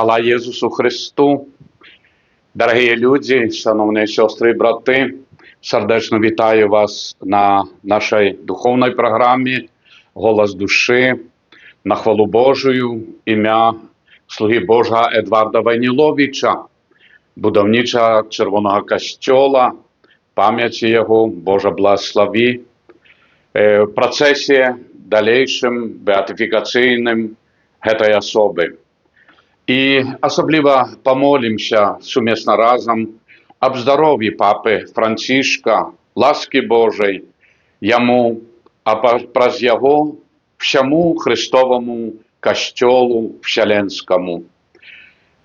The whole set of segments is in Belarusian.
Хвала Єсусу Христу! Дорогі люди, шановні сестри і брати, сердечно вітаю вас на нашій духовній програмі «Голос душі» на хвалу Божою, ім'я слуги Божого Едварда Войніловича, будівнича Червоного Костьола, пам'яті його, Божа благослови, в процесі дальнейшим беатифікаційним этой особи. І особливо помолимся сумісно разом об здоров'ї Папи Францишка, ласки Божої, йому, а праз його всьому Христовому Костьолу Вселенському.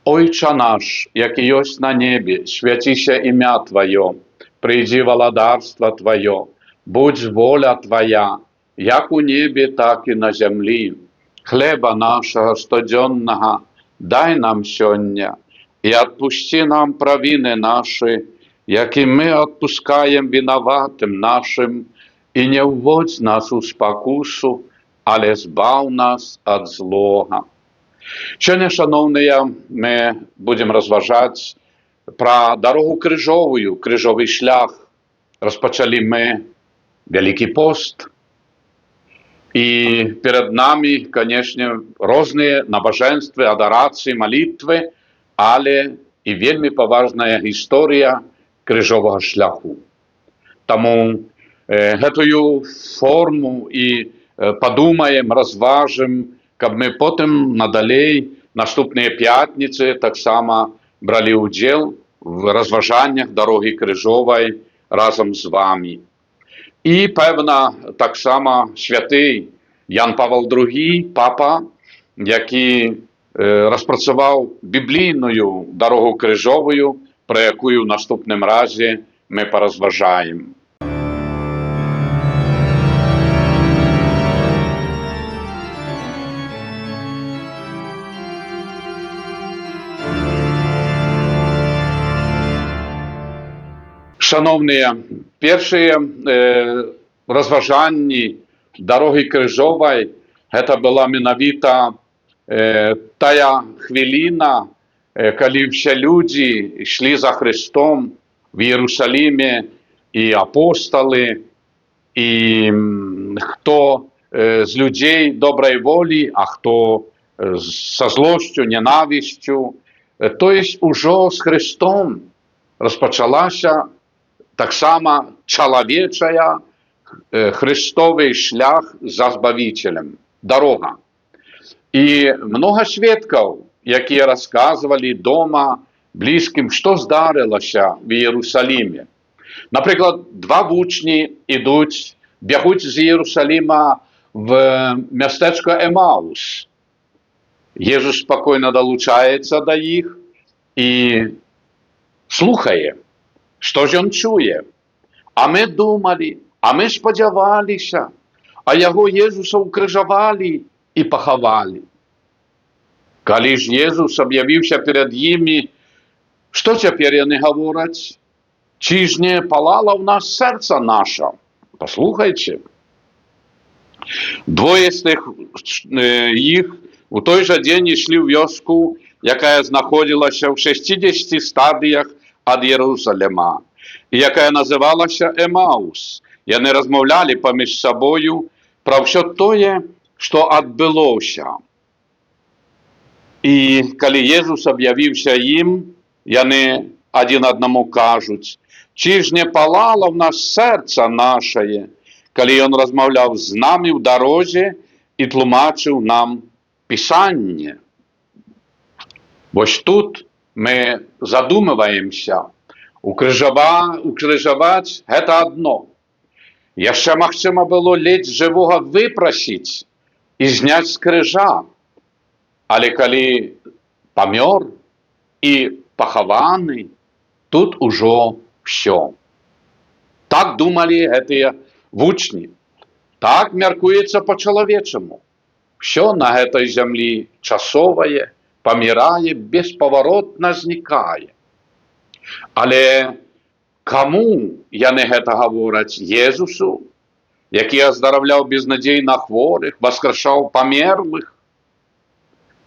Ойче наш, який єсть на небі, святіся ім'я Твоє, прийди владарство Твоє, будь воля Твоя, як у небі, так і на землі. Хлеба нашого щоденного дай нам сьогодні, і відпусти нам провини наші, які ми відпускаємо винуватим нашим, і не вводь нас у спокусу, але збав нас від злого. Сьогодні, шановні, ми будемо розважати про дорогу крижову, крижовий шлях. Розпочали ми Великий пост. І перед нами, звісно, різні набоженства, адорації, молитви, але і вельми поважна історія крижового шляху. Тому цю форму і подумаємо, розважимо, щоб ми потім надалі, наступні п'ятниці, так само брали уділ в розважаннях дороги крижової разом з вами. І, певно, так само святий Ян Павел II, папа, який розпрацював біблійну дорогу крижову, про яку в наступному разі ми порозважаємо. Шановні, перші розважання дороги крижової, це була менавіта тая хвилина, коли всі люди йшли за Христом в Єрусалимі, і апостоли, і хто з людей доброї волі, а хто со злостю, ненавистю. Тобто, уже з Христом розпочалася так само чоловічая Христовий шлях за Збавителем, дорога. І много свідків, які розказували дома близьким, що здарилося в Єрусалимі. Наприклад, два учні бігуть з Єрусалима в містечко Емаус. Єсус спокійно долучається до їх і слухає, що ж він чує. А ми думали, а ми сподівалися, а його Єсуса укрижували і поховали. Коли ж Єсус об'явився перед ними, що тепер вони говорять? Чи ж не палало в нас серце наше? Послухайте. Двоє з їх у той же день йшли в вёску, яка знаходилася в 60 стадіях від Єрусалима, і яка називалася Емаус. І вони розмовляли поміж собою про все те, що відбулося. І коли Єсус об'явився їм, вони один одному кажуть, чи ж не палало в нас серце наше, коли він розмовляв з нами в дорозі і тлумачив нам Писання. Ось тут ми задумуємося, укрижувати – це одно. Ще можливо було ледь живого випросити і зняти з крижа. Але коли помер і похований, тут уже все. Так думали ці учні. Так міркується по-чоловічому. Все на цій землі часове, помирає, безповоротно зникає. Але кому вони це говорять? Єсусу, який оздоровляв безнадійно хворих, воскрешав померлих?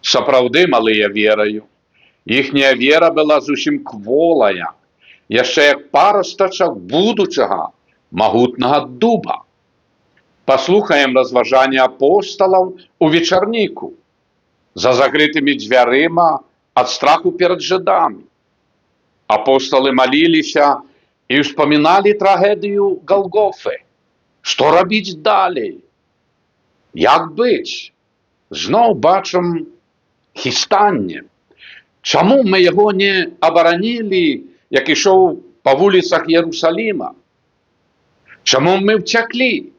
Сапраўды, малыя, вераю, Іхняя вера была зусім кволая, яшчэ як парастачак будучага магутнага дуба. Паслухаем разважанне апосталаў у вечарніку за закрытымі дзвярыма ад страху перад жыдамі. Апосталы маліліся і ўспаміналі трагедыю Галгофы. Што рабіць далей? Як быць? Зноў бачым хістанне. Чаму мы яго не абаранілі, як ішоў па вуліцах Єрусаліма? Чаму мы ўцяклі,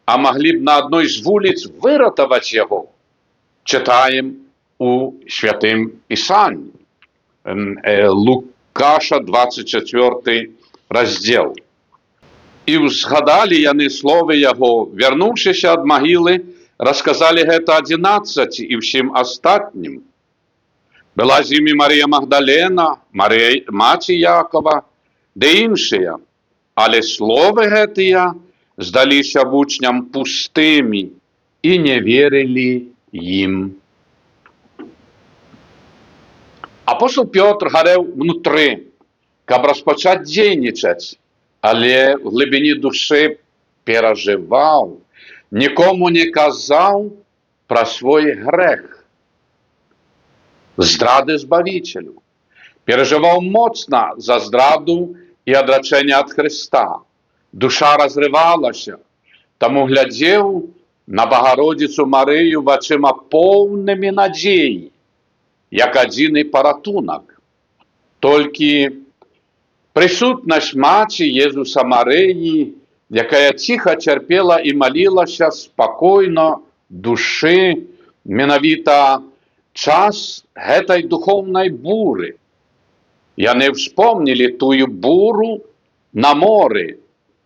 а маглі б на адной з вуліц выратаваць яго? Чытаем у святым Пісанні. Лукаша, 24 раздзел. І ўзгадалі яны словы яго, вярнуўшыся ад магілы, расказалі гэта 11 і ўсім астатнім. Была з імі Марыя Магдалена, Марыя, маці Якова, ды іншыя, але словы гэтыя здаліся вучням пустымі і не верылі ім. Апостол Пётр гарэў внутры, каб распачаць дзейнічаць, але в глыбіні душы перажываў, нікому не казаў пра свой грэх здрады Збавіцелю. Перажываў моцна за здраду і адрачэнне ад Хрыста. Душа разрывалася, таму глядзеў на Багародзіцу Марыю вачыма поўнымі надзеі, як адзіны паратунак. Толькі прысутнасць маці Езуса Марыі, якая ціха цярпела і малілася спакойна душы, менавіта час гэтай духоўнай буры. Яны ўспомнілі тую буру на моры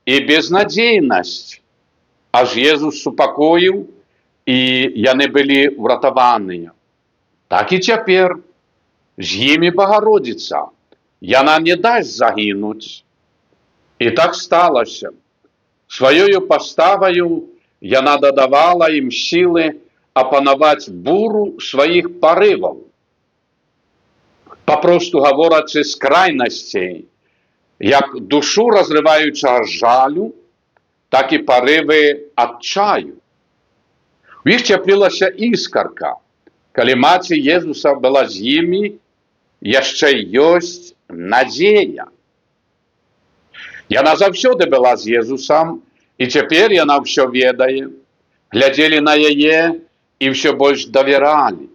і безнадзейнасць, аж Езус супакоіў, і яны былі ўратаваныя. Так і цяпер з імі Багародзіца. Яна не дасць загінуць. І так сталася. Сваёю паставаю яна дадавала ім сілы апанаваць буру сваіх парываў. Папросту гаворачы, з крайнасцей, як душу разрываючага жалю, так і парывы адчаю. У іх цяплілася іскарка. Калі маці Езуса была з імі, яшчэ ёсць надзея. Яна заўсёды была з Езусам, і цяпер яна ўсё ведае. Глядзелі на яе і ўсё больш давяралі.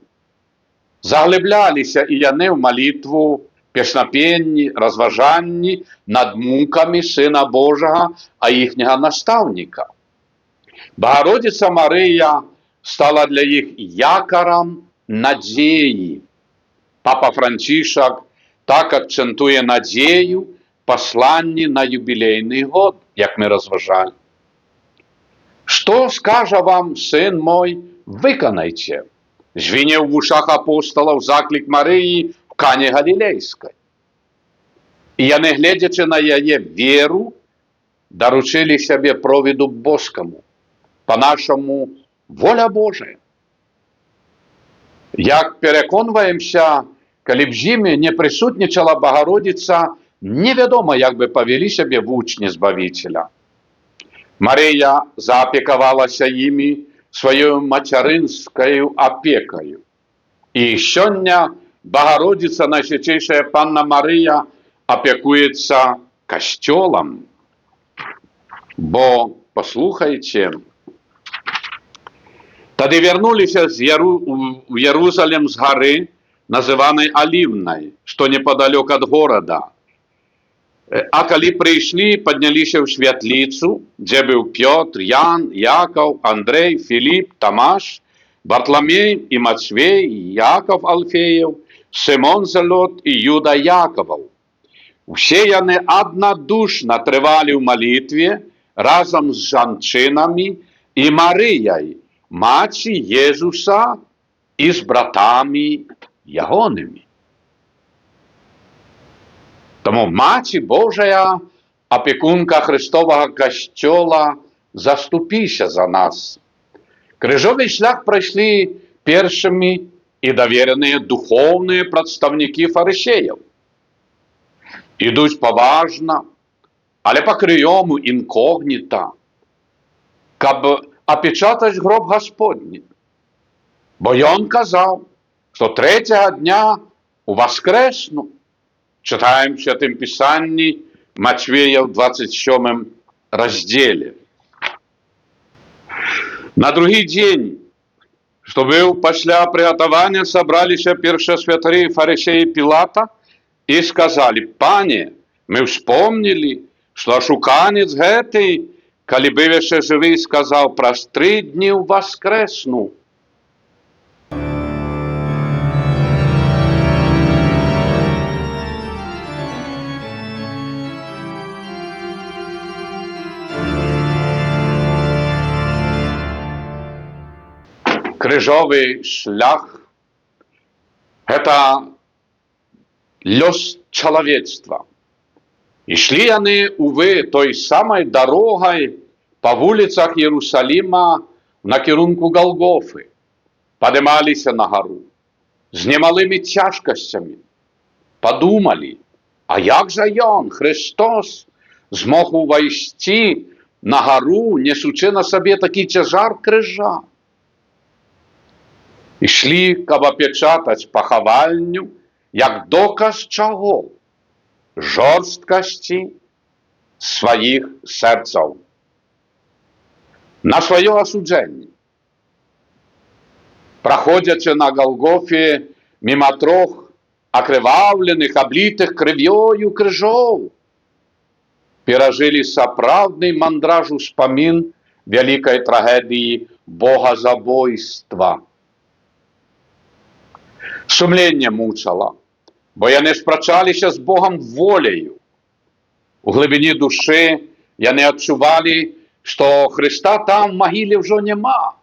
Заглыбляліся і яны ў малітву, песнапенні, разважанні над мукамі Сына Божага, а іхняга настаўніка. Багародзіца Марыя стала для іх якарам надзеі. Папа Францішак так акцэнтуе надзею пасланні на юбілейны год, як мы разважалі. Што скажа вам, сын мой, выканайце? Звінеў в ушах апосталаў заклік Марыі в Кане Галілейскай. І яны, гледзячы на яе веру, даручылі сябе провіду боскаму, па-нашаму воля Божая. Як пераконваемся, калі б з імі не прысутнічала Багародзіца, невядома, як бы павялі сябе вучні Збавіцеля. Марыя заапекавалася імі сваёю мацярынскаю апекаю. І сёння Багародзіца, Найсвяцейшая Панна Марыя, апекуецца касцёлам. Бо, паслухайце, тады вярнуліся ў Ярусалем з гары, называнай Аліўнай, што непадалёк ад горада. А калі прыйшлі, падняліся ў святліцу, дзе быў Пётр, Ян, Якаў, Андрэй, Філіп, Тамаш, Бартламей і Мацвей, Якаў Алфеяў, Сымон Зелот і Юда Якаваў. Усе яны аднадушна трывалі ў малітве разам з жанчынамі і Марыяй, маці Езуса, і з братамі ягонымі. Таму Маці Божая, апекунка Христовага касцёла, заступіся за нас. Крыжовы шлях прайшлі першымі і давереныя духоўныя прадстаўнікі фарысеяў. Ідуць паважна, але па прыёму інкогніта, каб апечатаць гроб Гасподні. Бо ён казаў, што трэцяга дня уваскрэсну. Чытаем в Святым Пісанні Матвея ў 27 раздзеле. На другі дзень, што быў пасля прыгатавання, сабраліся першасвятары фарысеі Пілата і сказалі: «Пане, мы ўспомнілі, што ашуканец гэты, калі быў яшчэ жывы, сказаў: праз 3 дні ўваскрэсну». Крыжовы шлях – гэта лёс чалавецтва. Ішлі яны, увы, той самай дарогай па вуліцах Іерусаліма в накірунку Галгофы, падымаліся на гару з немалымі цяжкасцямі. Падумалі, а як жа ён, Христос, змог увайсці на гару, несучы на сабе такі цяжар крыжа? Ішлі, каб апечатаць пахавальню, як доказ чаго? Жорсткасці сваіх сэрцаў. На сваё асуджэнне. Праходзячы на Галгофе міма 3 акрываўленых, аблітых крывёю крыжоў, перажылі сапраўдны мандраж успамін вялікай трагедыі богазабойства. Сумленне мучала, бо яны спрачаліся з Богам воляю. У глыбіні душы яны адчувалі, што Христа там в магіле ўжо няма,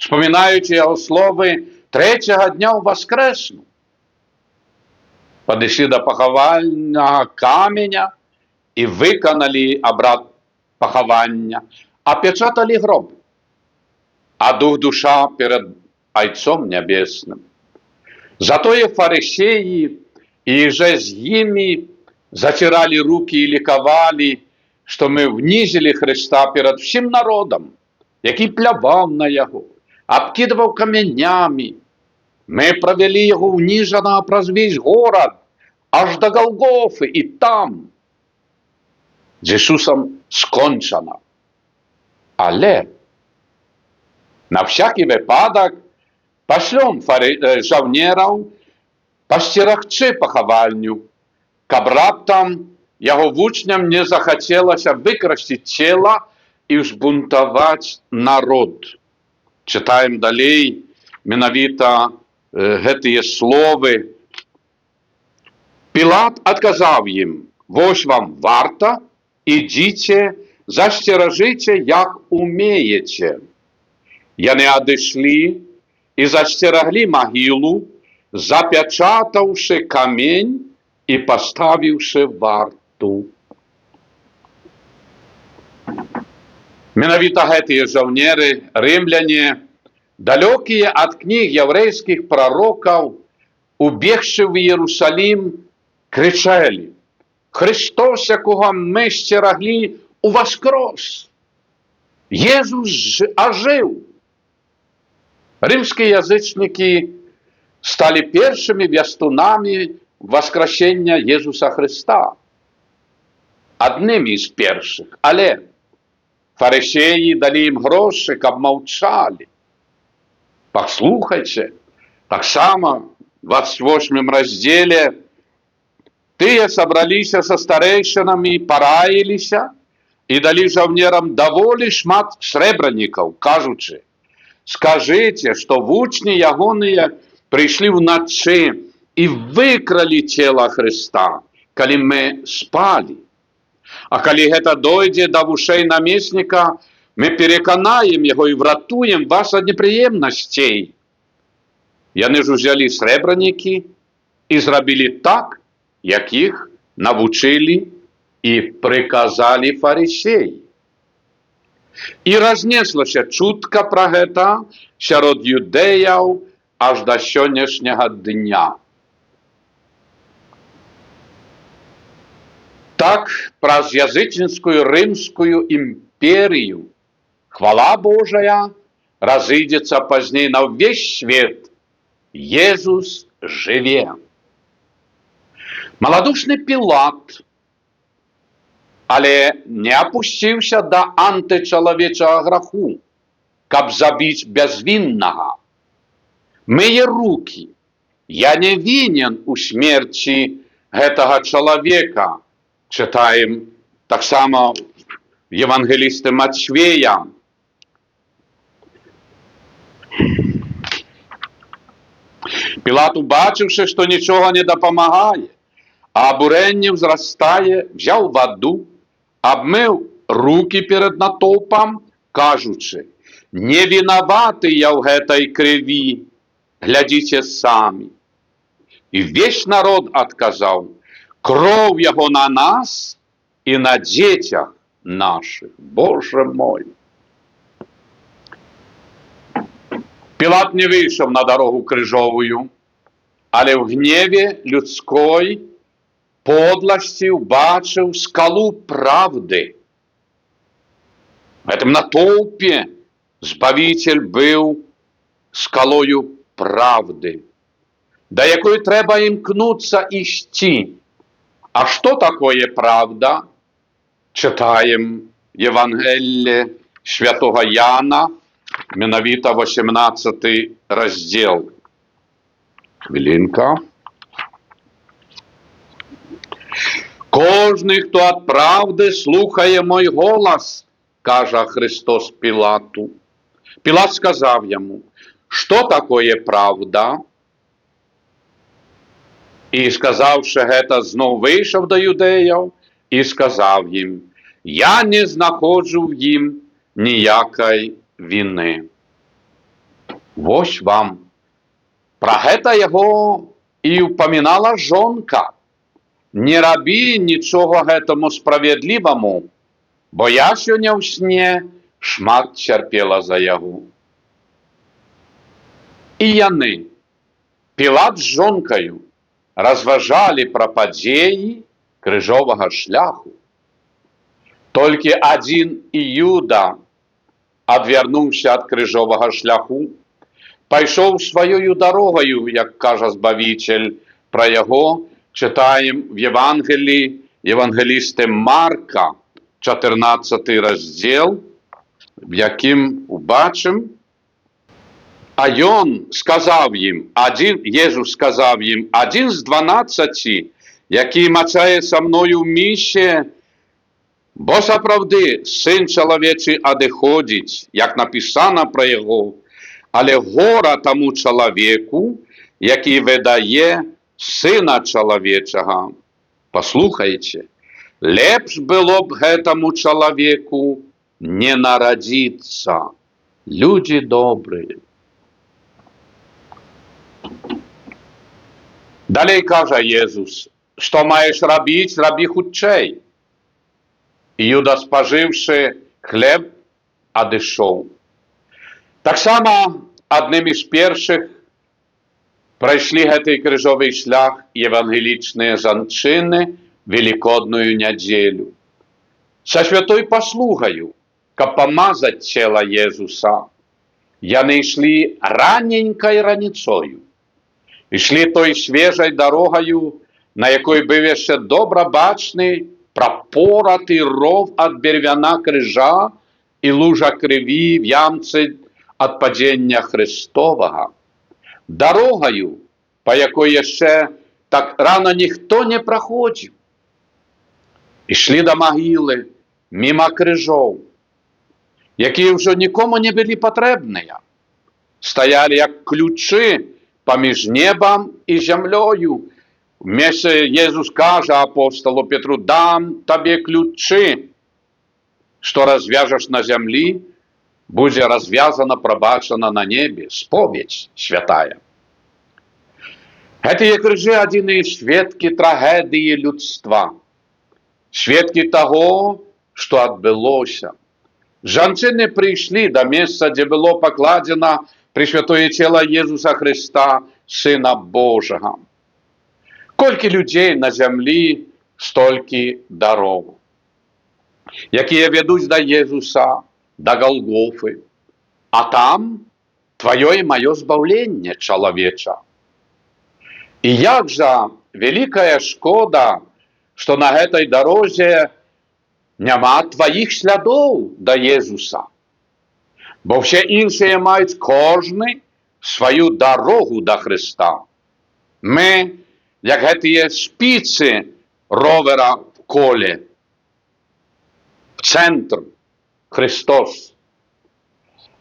спамінаючы яго словы: «Трэцяга дня ўваскрэсну». Падышлі да пахавальнага каменя і выканалі абрад пахавання, апечаталі гроб, а дух душа перад Айцом Нябесным. Затое фарысеі і же з імі заціралі рукі і лікавалі, што мы внізілі Христа перад всім народам, які пляваў на яго, абкідаваў камянямі. Мы правялі яго ўніжанага праз весь горад, аж да Галгофы, і там з Ісусам скончана. Але на всякі выпадак пашлём жаўнераў пасцерагчы пахавальню, каб раптам яго вучням не захацелася выкрасціць цела і ўзбунтаваць народ. Чытаем далей менавіта гэтыя словы. Пілат адказаў ім: «Вось вам варта, ідзіце, засцеражыце, як умееце». Яны адышлі і засцераглі магілу, запячатаўшы камень і паставіўшы варту. Менавіта гэтыя жаўнеры, рымляне, далёкія ад кніг яўрэйскіх прарокаў, убегшы в Іерусалім, крычалі: «Христос, якога мы сцераглі, уваскрос! Езус ажыў!» Рымскія язычнікі сталі першымі вястунамі воскресення Езуса Христа. Аднымі з першых, але фарысеі далі ім грошы, каб маўчалі. Паслухайце, таксама в 28 раздзеле тыя сабраліся са старэйшынамі, параіліся і далі жаўнерам даволі шмат срэбранікаў, кажучы: «Скажыце, што вучні ягоныя прыйшлі ўначы і выкралі цела Христа, калі мы спалі. А калі гэта дойдзе да вушэй намесніка, мы пераканаем яго і вратуем вас ад непрыемнасцей». Яны ж узялі срэбранікі і зрабілі так, як іх навучылі і прыказалі фарысеі. І разнеслася чутка пра гэта сярод юдэяў аж да сённяшняга дня. Так, праз язычніцкую рымскую імперію хвала Божая разыдзецца пазней на ўвесь свет. Езус жыве. Маладушны Пілат, але не апусціўся да антычалавечага граху, каб забіць бязвіннага. Мые рукі, я не вінен у смерці гэтага чалавека, чытаем таксама евангелісты Мацвея. Пілат, убачыўшы, што нічога не дапамагае, а абурэнне ўзрастае, взяў ваду, абмыў рукі перад натоўпам, кажучы: «Не вінаваты я ў гэтай крыві, глядзіце самі». І весь народ адказаў: «Кроў яго на нас і на дзецях нашых». Боже мой! Пілат не выйшаў на дарогу крыжовую, але ў гневе людской подласці убачыў скалу правды. В гэтым натоўпе Збавитель быў скалою правды, да якой трэба імкнуцца ісці. А што такое правда? Чытаем Евангелле святого Яна, менавіта 18 раздзел. Хвілінка. «Кожны, хто ад правды слухае мой голас, кажа Христос Пілату». Пілат сказав яму: «Што такое правда?» І, сказавши гэта, зноў выйшаў да юдэяў і сказав ім: «Я не знаходжу в ім ніякай віны». Вось вам. Пра гэта яго і ўпамінала жонка: «Не рабі нічога гэтаму справядліваму, бо я сёння ў сне шмат цярпела за яго». І яны, Пілат з жонкаю, разважалі пра падзеі крыжовага шляху. Толькі адзін Іуда адвярнуўся ад крыжовага шляху, пайшоў сваёю дарогаю, як кажа Збавитель. Пра яго чытаем в Евангелии евангелісты Марка, 14 раздзел, в якім убачым: «А ён сказав ім, Єзус сказав їм: один з 12, який мацає со мною в міще, бо сапраўды Син чалавечий адыходзіць, як написано про його, але гора тому чалавеку, який видає Сина чалавечага». Послухайте, лепш было б гэтаму чалавеку не нарадзіцца. Люди добрые. Далей кажа Езус: «Што маеш рабіць, рабі хутчэй». Іуда, спажыўшы хлеб, адышоў. Таксама аднымі з першых прайшлі гэты крыжовы шлях евангелічныя жанчыны велікодную нядзелю са святой паслугаю, каб памазаць цела Езуса. Яны ішлі раненькай раніцою. Ішлі той свежай дарогаю, на якой быў яшчэ добра бачны прапораты ров ад бервяна крыжа і лужа крыві в ямцы ад падзення Христовага. Дарогаю, па якой яшчэ так рана ніхто не праходзіў. Ішлі да магілы, міма крыжоў, якія ўжо нікому не былі патрэбныя. Стаялі як ключы паміж небам і зямлёю. В месцы Езус кажа апостолу Петру: «Дам табе ключы, што развяжаш на зямлі, будзе развязана, прабачана на небе». Споведь святая. Гэтыя крыжы адзіныя сведкі трагедыі людства, сведкі таго, што адбылося. Жанчыны прыйшлі да месца, дзе было пакладзена пресвятое тіло Єсуса Христа, Сина Божого. Колькі людей на землі, столькі дорог, якія ведуць да Єсуса, да Голгофы. А там твоё і маё збаўленне, чалавеча. І як жа вялікая шкода, што на гэтай дарозе няма тваіх слядоў да Єсуса. Бо все іншыя маюць кожны сваю дарогу да Христа. Мы, як гэтыя спіцы ровера в коле, в центр Христос.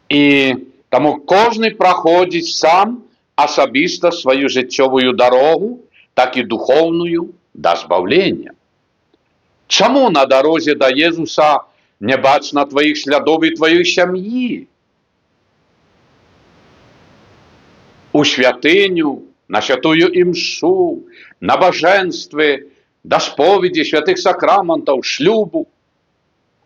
І таму кожны праходзіць сам асабіста сваю жыццёвую дарогу, так і духоўную да збаўлення. Чаму на дарозе да Єсуса не бачна тваіх слядоў і тваёй сям'і? У святыню, на святую імшу, набажэнствы, да споведзі святых сакраментаў, шлюбу,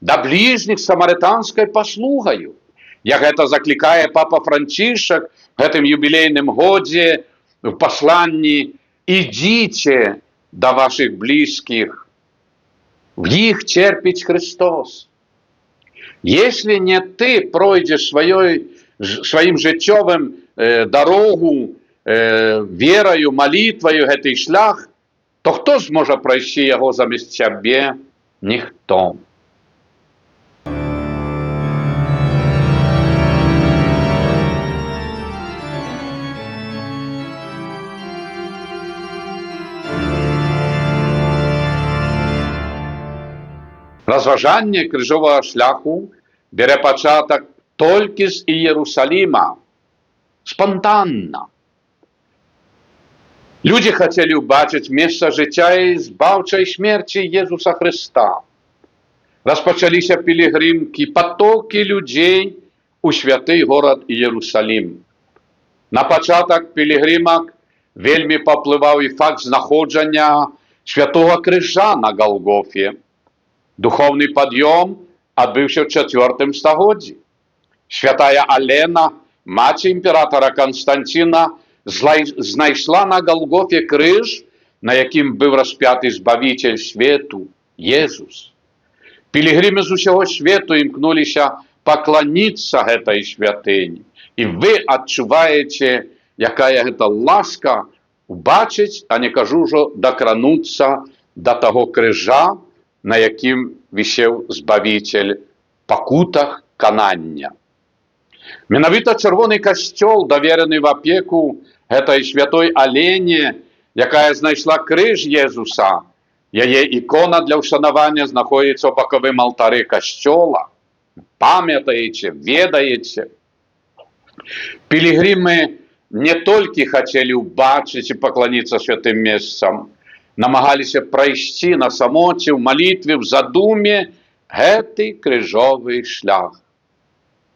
да бліжніх самарытанскай паслугаю, як гэта заклікае папа Францішак гэтым юбілейным годзе в пасланні: «Ідзіце да вашых блізкіх, в іх церпіць Христос». Если не ты пройдзеш сваім жыццёвым дарогу, вераю, малітваю гэты шлях, то хто зможа прайсці яго замест цябе? Ніхто. Разважанне крыжовага шляху бярэ пачатак толькі з Іерусаліма, спантанна. Людзі хацелі ўбачыць месца жыцця і збаўчай смерці Єсуса Христа. Распачаліся пілігрымкі, патокі людзей у святы горад Іерусалім. На пачатак пілігрымак вельмі паплываў і факт знаходжання святога крыжа на Голгофе. Духовный пад'ём адбыўся ў 4 стагоддзі. Святая Алена, маці імператора Константина, знайшла на Голгофе крыж, на якім быў распяты збавіцель свету, Jesús. Пілігрымы з усяго свету імкнуліся пакланіцца гэтай святыні. І вы адчуваеце, якая гэта ласка убачыць, а не кажу ўжо дакрануцца да таго крыжа, на якім вісеў збавіцель пакутах канання. Менавіта чырвоны касцёл, давераны в апеку гэтай святой Алене, якая знайшла крыж Jesúsa, яе ікона для ўшанавання знаходзіцца ў бакавым алтары касцёла. Памятаеце, ведаеце. Пілігрымы не толькі хацелі ўбачыць і пакланіцца святым месцам, намагаліся прайсці на самоце, ў малітве, в задуме гэты крыжовы шлях.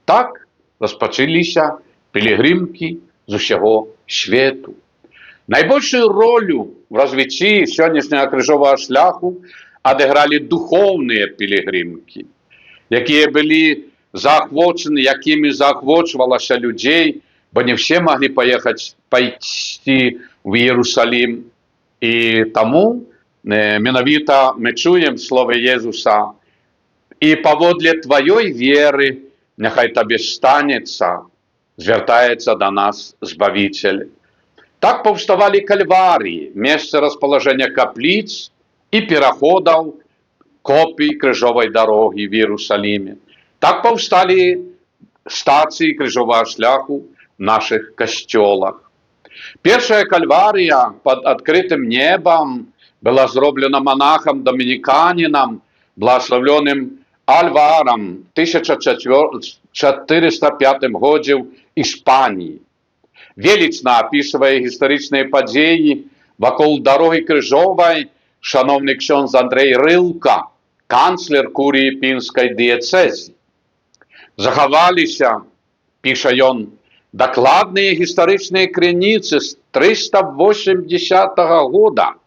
Так распачаліся пілігрымкі з усяго свету. Найбольшую ролю в развіцці сённяшняга крыжовага шляху адыгралі духоўныя пілігрымкі, якія былі заахвочаны, якімі заахвочвалася людзей, бо не все маглі пайсці в Іерусалім. І таму менавіта мы чуем словы Jesúsa: «І паводле тваёй веры няхай табе станецца», звяртаецца да нас Збавіцель. Так паўставалі кальварыі, месцы распалажэння капліц і пераходаў копій крыжовай дарогі в Іерусаліме. Так паўсталі стацыі крыжовага шляху в нашых касцёлах. Першая кальварія пад адкрытым небам была зроблена монахам-домініканінам, благословленым Альварам, 1405 годзе ў Іспаніі. Велічна апісвае гістарычныя падзеі вакол дарогі крыжовай шановны ксёндз Андрэй Рылка, канцлер курыі пінскай дыяцэзі. Захаваліся, піша ён, дакладныя гістарычныя крыніцы з 380 года,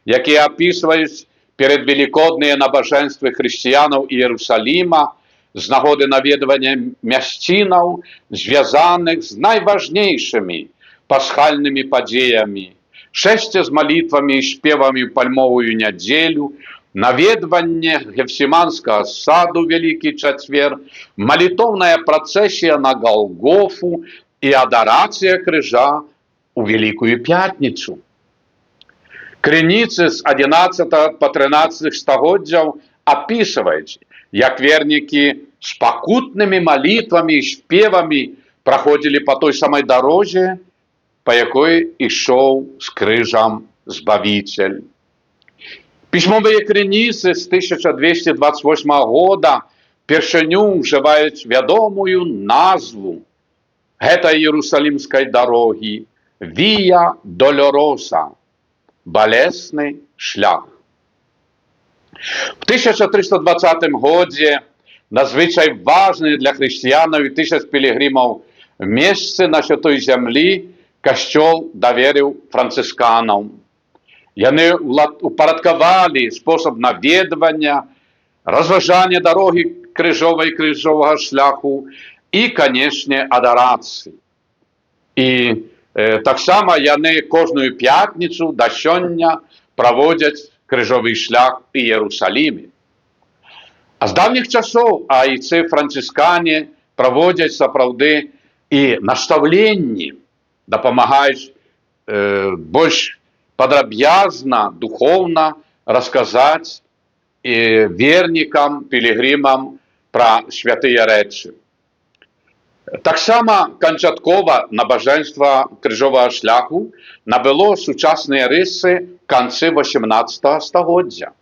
якія апісваюць перадвелікодныя набажэнствы хрысціянаў Іерусаліма з нагоды наведвання мясцінаў, звязаных з найважнейшымі пасхальнымі падзеямі, шэсце з малітвамі і спевамі ў пальмовую нядзелю, наведванне Гефсіманскага саду Вялікі чацвер, малітоўная працэсія на Галгофу і адарацыя крыжа у Великую Пятницу. Крыніцы з 11 по 13 стагоддзяў апісваюць, як вернікі з пакутнымі малітвамі і спевамі праходзілі па той самай дарозе, па якой ішоў з крыжам Збавіцель. Пісьмовыя крыніцы з 1228 года першыню ўжываюць вядомую назву гэтай Іерусалімскай дарогі Вія Долороса, балесны шлях. В 1320 годзе надзвычай важны для хрысціянаў і тысяч пілігрымаў месцы на святой зямлі касцёл даверыў францысканам. Яны упарадкавалі спосаб наведвання, разважання дарогі крыжовай крыжовага шляху і, канешне, адарацыі. І таксама яны кожную пятніцу да сёння праводзяць крыжовы шлях у Іерусаліме. А з давніх часоў айцы францыскане праводзяць сапраўды і наставленні, дапамагаюць больш падрабязна, духоўна расказаць вернікам, пілігрымам пра святыя рэчы. Таксама канчаткова набажэнства крыжовага шляху набыло сучасныя рысы канцы 18 стагоддзя.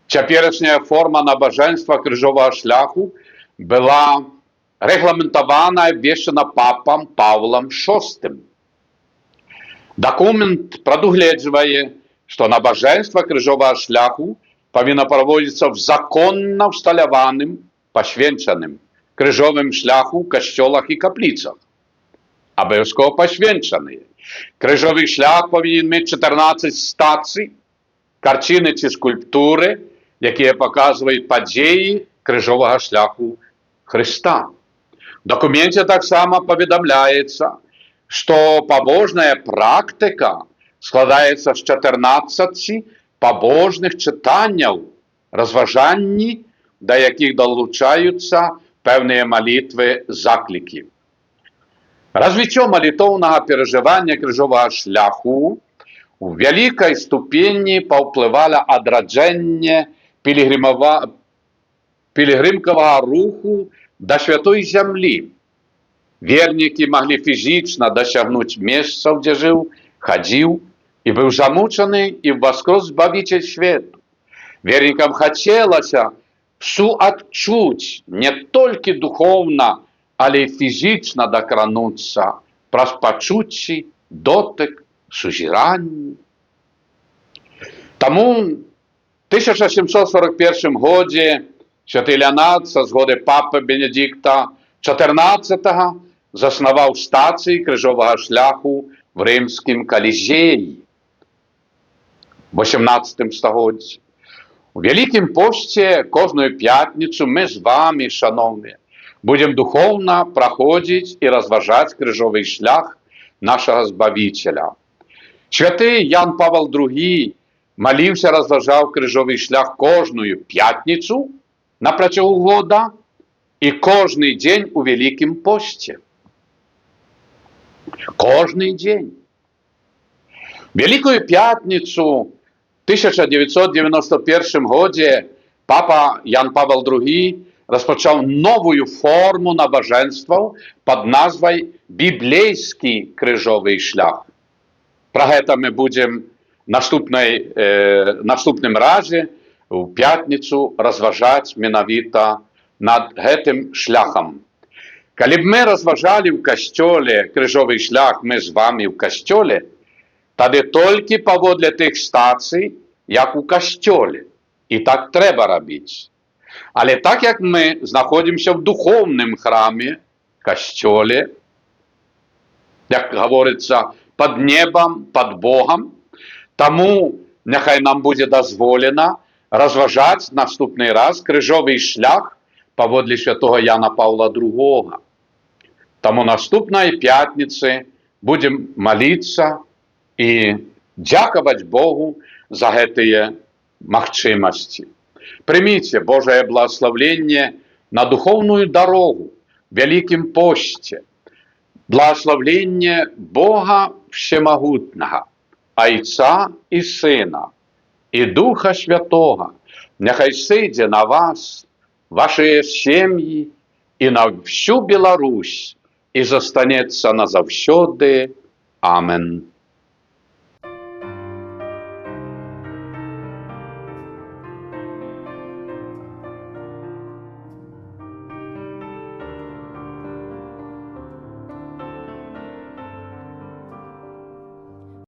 Цяперашняя форма набажэнства крыжовага шляху была рэгламентавана і абвешчана папам Павлам VI. Дакумент прадугледжвае, што набажэнства крыжовага шляху павінна праводзіцца в законна ўсталяваным, пасвенчаным крыжовым шляху ў касцёлах і капліцах. Абавязкова пасвенчаныя. Крыжовы шлях павінен мець 14 стацый, карціны ці скульптуры, якія паказваюць падзеі крыжовага шляху Хрыста. В дакуменце таксама паведамляецца, што пабожная практыка складаецца з 14 пабожных чытанняў, разважанні, да якіх далучаюцца пэўныя малітвы, заклікі. Развіццё малітоўнага перажывання крыжовага шляху у вялікай ступені паўплывала адраджэнне пілігрымкавага руху да святой зямлі. Вернікі маглі фізічна дасягнуць месцаў, дзе жыў, хадзіў і быў замучаны і ўваскрос Збавіцель свету. Вернікам хацелася суадчуць не толькі духоўна, але і фізічна дакрануцца праз пачуцці, дотык, сузіранне. Таму в 1741 годзе святы Леанард са згоды папы Бенедикта XIV заснаваў стацыі крыжовага шляху в рымскім Калізеі в 18 стагоддзі. У Вялікім посце кожную пятніцу мы з вами, шановныя, будем духоўна праходзіць і разважаць крыжовы шлях нашага Збавіцеля. Святы Ян Павел II маліўся, разважаў крыжовы шлях кожную пятніцу на працягу года і кожны дзень у Вялікім посце. Кожны дзень. Вялікую пятніцу в 1991 годзе папа Ян Павел II распачаў новую форму набажэнстваў пад назвай біблейскі крыжовы шлях. Пра гэта мы будзем наступным разе у пятніцу разважаць менавіта над гэтым шляхам. Калі б мы разважалі ў касцёле крыжовы шлях, мы з вами ў касцёле, тады толькі паводле тых стацый, як у касцёле. І так трэба рабіць. Але так як мы знаходзімся ў духоўным храме, касцёле, як гаворыцца, пад небам, пад Богам, таму няхай нам будзе дазволена разважаць наступны раз крыжовы шлях паводле святого Яна Паўла II. Таму наступнай пятніцы будзем маліцца і дзякаваць Богу за гэтыя магчымасці. Прыміце Божае благаславленне на духоўную дарогу, вялікім посце, благословление Бога Всемогутного, Отца и Сына, и Духа Святого, нехай сыдзе на вас, ваши семьи и на всю Беларусь, и застанется назавсёды. Амен.